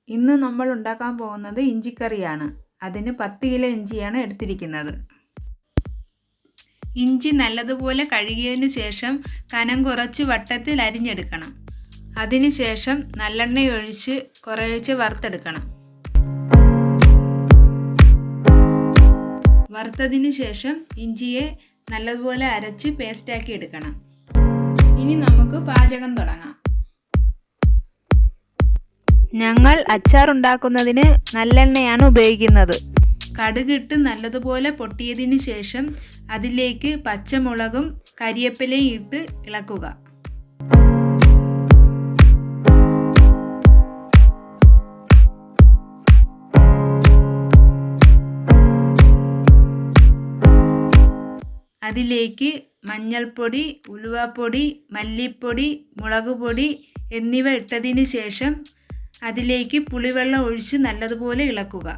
ഇന്ന് നമ്മൾ ഉണ്ടാക്കാൻ പോകുന്നത് ഇഞ്ചിക്കറിയാണ്. അതിന് 10 കിലോ ഇഞ്ചിയാണ് എടുത്തിരിക്കുന്നത്. ഇഞ്ചി നല്ലതുപോലെ കഴുകിയതിന് ശേഷം കനം കുറച്ച് വട്ടത്തിൽ അരിഞ്ഞെടുക്കണം. അതിനുശേഷം നല്ലെണ്ണ ഒഴിച്ച് കുറേശ്ശെ വറുത്തെടുക്കണം. വറുത്തതിന് ശേഷം ഇഞ്ചിയെ നല്ലതുപോലെ അരച്ച് പേസ്റ്റാക്കി എടുക്കണം. ഇനി നമുക്ക് പാചകം തുടങ്ങാം. ഞങ്ങൾ അച്ചാർ ഉണ്ടാക്കുന്നതിന് നല്ലെണ്ണയാണ് ഉപയോഗിക്കുന്നത്. കടുകിട്ട് നല്ലതുപോലെ പൊട്ടിയതിന് ശേഷം അതിലേക്ക് പച്ചമുളകും കരിവേപ്പിലയും ഇട്ട് ഇളക്കുക. അതിലേക്ക് മഞ്ഞൾപ്പൊടി, ഉലുവാപ്പൊടി, മല്ലിപ്പൊടി, മുളകുപൊടി എന്നിവ ഇട്ടതിന് ശേഷം അതിലേക്ക് പുളിവെള്ളം ഒഴിച്ച് നല്ലതുപോലെ ഇളക്കുക.